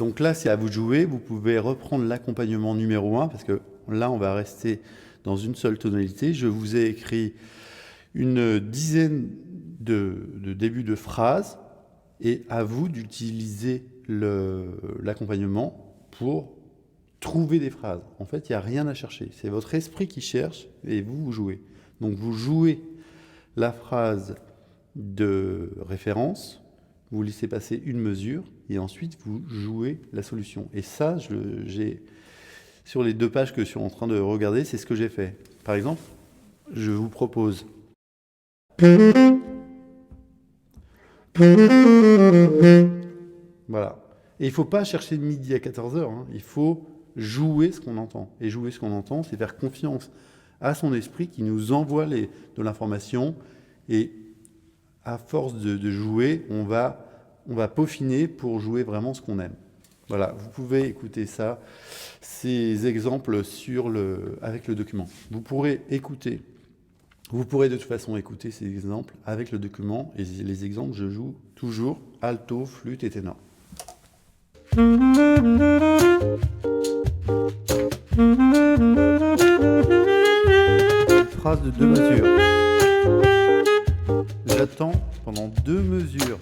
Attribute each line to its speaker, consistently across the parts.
Speaker 1: Donc là, c'est à vous de jouer. Vous pouvez reprendre l'accompagnement numéro 1, parce que là, on va rester dans une seule tonalité. Je vous ai écrit une dizaine de débuts de phrases, et à vous d'utiliser l'accompagnement pour trouver des phrases. En fait, il n'y a rien à chercher. C'est votre esprit qui cherche, et vous jouez. Donc vous jouez la phrase de référence, vous laissez passer une mesure, et ensuite vous jouez la solution. Et ça, sur les 2 pages que je suis en train de regarder, c'est ce que j'ai fait. Par exemple, je vous propose voilà. Et il ne faut pas chercher de midi à 14h, hein. Il faut jouer ce qu'on entend. Et jouer ce qu'on entend, c'est faire confiance à son esprit qui nous envoie de l'information. Et à force de jouer, on va peaufiner pour jouer vraiment ce qu'on aime. Voilà, vous pouvez écouter ça, ces exemples avec le document. Vous pourrez de toute façon écouter ces exemples avec le document. Et les exemples, je joue toujours alto, flûte et ténor. Phrase de 2 mesures. J'attends pendant 2 mesures.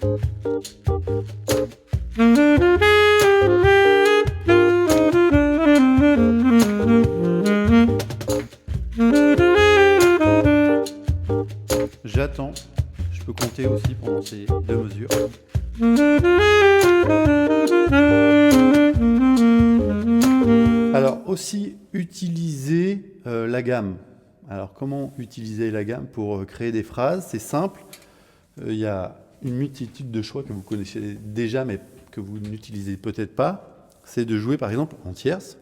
Speaker 1: J'attends. Je peux compter aussi pendant ces 2 mesures. Alors aussi, utiliser la gamme. Alors comment utiliser la gamme pour créer des phrases? C'est simple. Il y a une multitude de choix que vous connaissez déjà, mais que vous n'utilisez peut-être pas. C'est de jouer par exemple en tierce.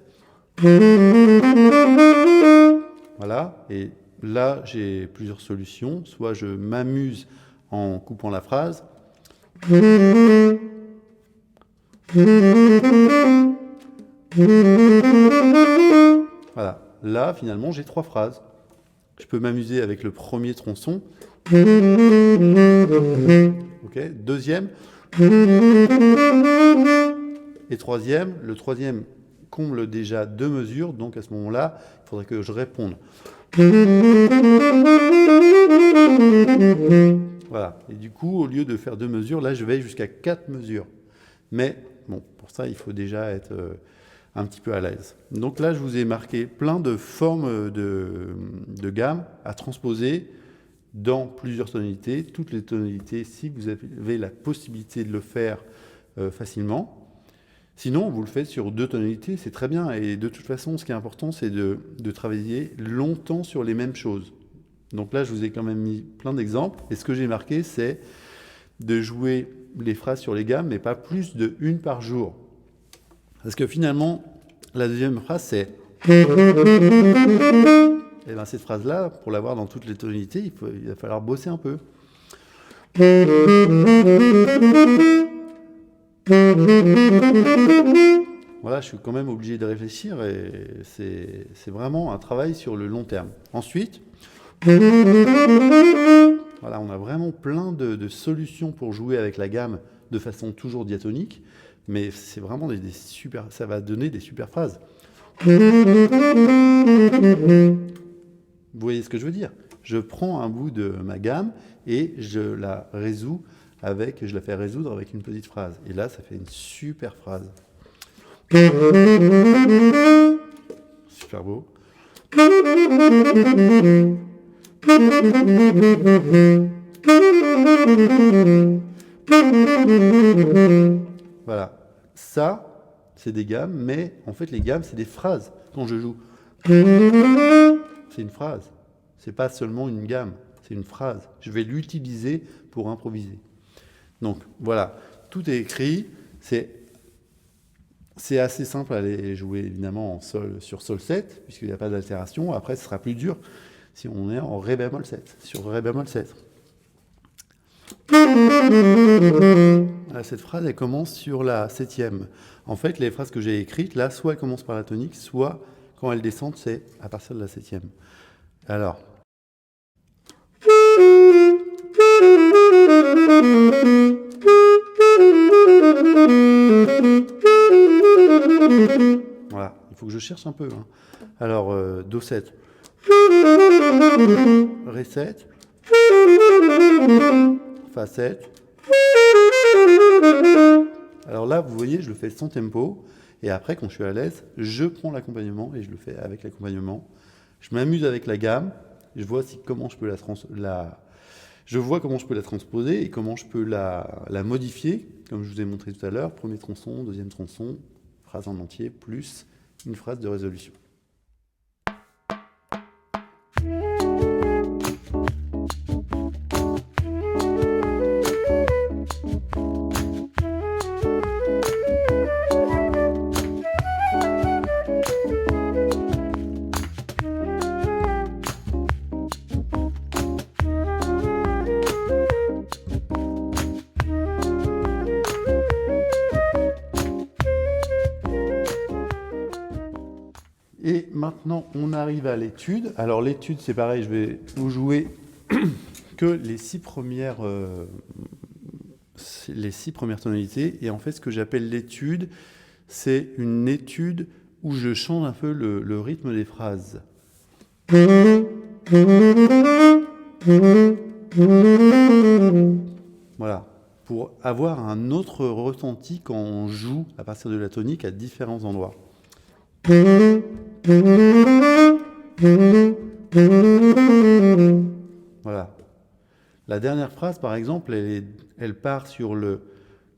Speaker 1: Voilà. Et là, j'ai plusieurs solutions. Soit je m'amuse en coupant la phrase. Voilà. Là, finalement, j'ai 3 phrases. Je peux m'amuser avec le premier tronçon. Ok. Deuxième. Et troisième. Le troisième comble déjà 2 mesures. Donc à ce moment-là, il faudrait que je réponde. Voilà. Et du coup, au lieu de faire 2 mesures, là, je vais jusqu'à 4 mesures. Mais bon, pour ça, il faut déjà être un petit peu à l'aise. Donc là, je vous ai marqué plein de formes de gamme à transposer dans plusieurs tonalités, toutes les tonalités, si vous avez la possibilité de le faire facilement. Sinon, vous le faites sur 2 tonalités, c'est très bien. Et de toute façon, ce qui est important, c'est de travailler longtemps sur les mêmes choses. Donc là, je vous ai quand même mis plein d'exemples. Et ce que j'ai marqué, c'est de jouer les phrases sur les gammes, mais pas plus de 1 par jour. Parce que finalement, la deuxième phrase, c'est... Et bien cette phrase-là, pour l'avoir dans toutes les tonalités, il va falloir bosser un peu. Voilà, je suis quand même obligé de réfléchir et c'est vraiment un travail sur le long terme. Ensuite, voilà, on a vraiment plein de solutions pour jouer avec la gamme de façon toujours diatonique, mais c'est vraiment ça va donner des super phrases. Vous voyez ce que je veux dire? Je prends un bout de ma gamme et je la fais résoudre avec une petite phrase. Et là, ça fait une super phrase. Super beau. Voilà. Ça, c'est des gammes, mais en fait, les gammes, c'est des phrases quand je joue. C'est une phrase. C'est pas seulement une gamme, c'est une phrase. Je vais l'utiliser pour improviser. Donc, voilà. Tout est écrit. C'est assez simple à aller jouer, évidemment, en sol, sur sol 7, puisqu'il n'y a pas d'altération. Après, ce sera plus dur si on est en ré bémol 7, sur ré bémol 7. Cette phrase, elle commence sur la 7e. En fait, les phrases que j'ai écrites, là, soit elles commencent par la tonique, soit, quand elles descendent, c'est à partir de la 7e. Alors... faut que je cherche un peu. Hein. Alors, Do7, Ré7, Fa7. Alors là, vous voyez, je le fais sans tempo. Et après, quand je suis à l'aise, je prends l'accompagnement et je le fais avec l'accompagnement. Je m'amuse avec la gamme. Je vois comment je peux la transposer et comment je peux la modifier, comme je vous ai montré tout à l'heure. Premier tronçon, deuxième tronçon, phrase en entier, plus une phrase de résolution. Et maintenant, on arrive à l'étude. Alors l'étude, c'est pareil, je vais vous jouer que les 6 premières tonalités. Et en fait, ce que j'appelle l'étude, c'est une étude où je change un peu le rythme des phrases. Voilà, pour avoir un autre ressenti quand on joue à partir de la tonique à différents endroits. Voilà. La dernière phrase, par exemple, elle part sur le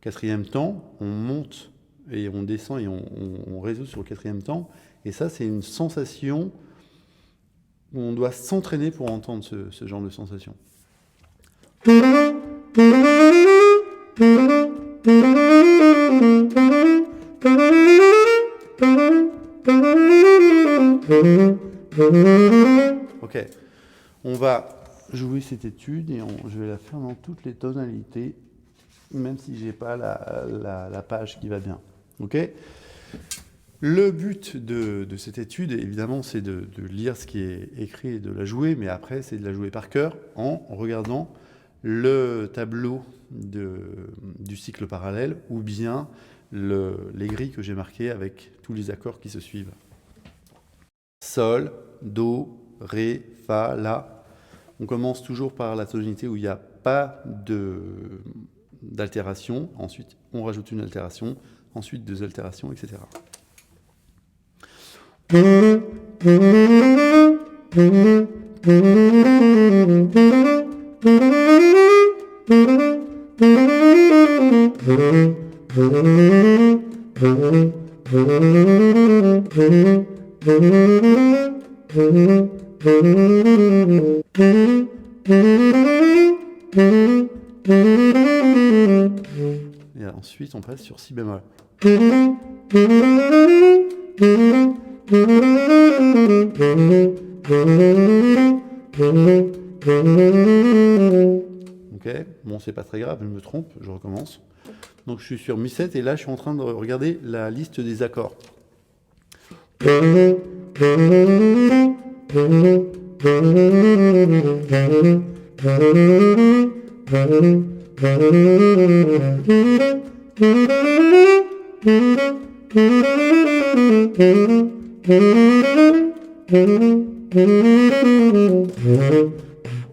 Speaker 1: 4e temps, on monte et on descend et on résout sur le 4e temps. Et ça, c'est une sensation où on doit s'entraîner pour entendre ce genre de sensation. Ok, on va jouer cette étude et je vais la faire dans toutes les tonalités, même si je n'ai pas la page qui va bien. Ok. Le but de cette étude, évidemment, c'est de lire ce qui est écrit et de la jouer, mais après, c'est de la jouer par cœur en regardant le tableau du cycle parallèle ou bien les grilles que j'ai marquées avec tous les accords qui se suivent. Sol, Do, Ré, Fa, La. On commence toujours par la tonalité où il n'y a pas d'altération. Ensuite, on rajoute une altération. Ensuite, 2 altérations, etc. Et ensuite, on passe sur Si bémol. Ok, bon, c'est pas très grave, je me trompe, je recommence. Donc je suis sur Mi7 et là je suis en train de regarder la liste des accords.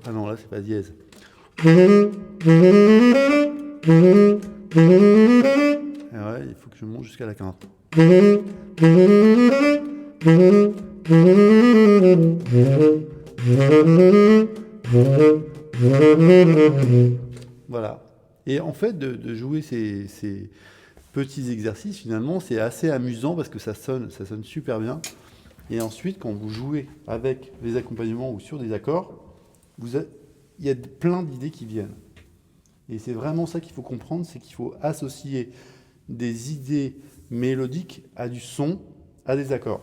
Speaker 1: Ah non, là c'est pas dièse. Ouais, il faut que je monte jusqu'à la quinte. Voilà. Et en fait, de jouer ces petits exercices, finalement, c'est assez amusant parce que ça sonne super bien. Et ensuite, quand vous jouez avec les accompagnements ou sur des accords, il y a plein d'idées qui viennent. Et c'est vraiment ça qu'il faut comprendre, c'est qu'il faut associer des idées mélodiques à du son, à des accords.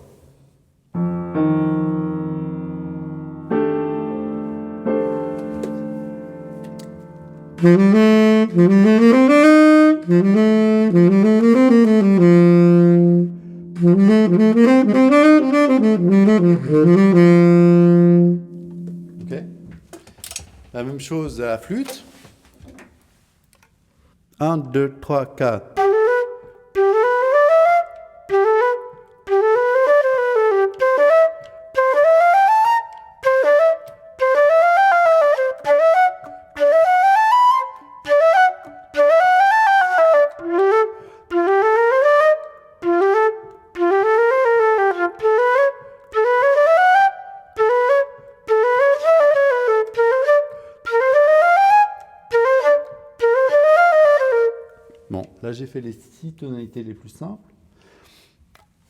Speaker 1: Ok. La même chose à la flûte. 1, 2, 3, 4. Bon, là j'ai fait les 6 tonalités les plus simples,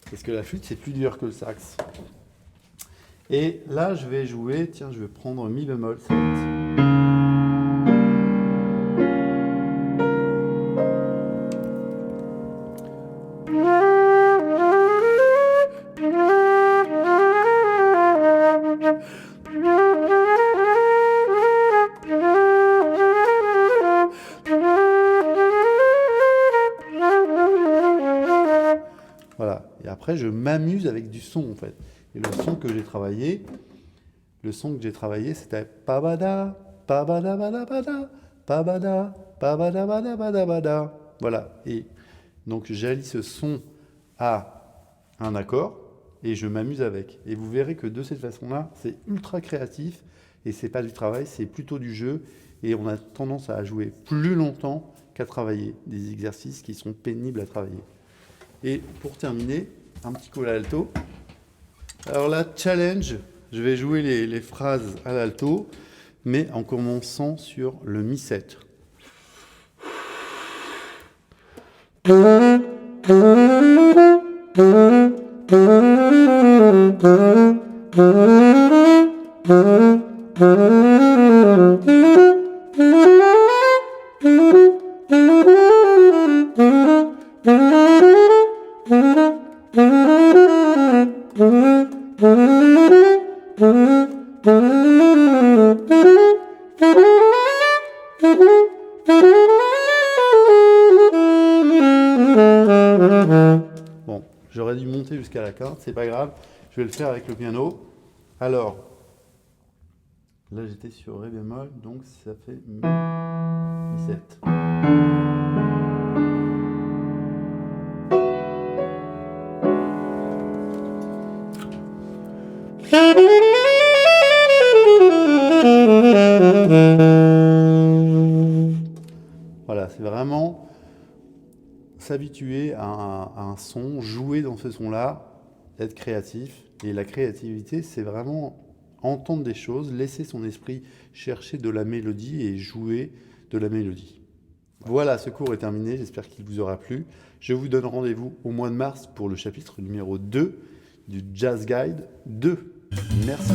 Speaker 1: parce que la flûte c'est plus dur que le sax. Et là je vais jouer, tiens je vais prendre mi bémol 7. Voilà, et après je m'amuse avec du son en fait. Et le son que j'ai travaillé, c'était pabada, pabada bada bada, pabada, pabada bada bada bada. Voilà, et donc j'allie ce son à un accord et je m'amuse avec. Et vous verrez que de cette façon-là, c'est ultra créatif et c'est pas du travail, c'est plutôt du jeu. Et on a tendance à jouer plus longtemps qu'à travailler des exercices qui sont pénibles à travailler. Et pour terminer, un petit coup à l'alto. Alors là, challenge, je vais jouer les phrases à l'alto, mais en commençant sur le mi 7. Bon, j'aurais dû monter jusqu'à la quinte, c'est pas grave, je vais le faire avec le piano. Alors, là j'étais sur Ré bémol, donc ça fait Mi 7. Voilà, c'est vraiment s'habituer à un son, jouer dans ce son-là, être créatif. Et la créativité, c'est vraiment entendre des choses, laisser son esprit chercher de la mélodie et jouer de la mélodie. Voilà, ce cours est terminé, j'espère qu'il vous aura plu. Je vous donne rendez-vous au mois de mars pour le chapitre numéro 2 du Jazz Guide 2. Merci.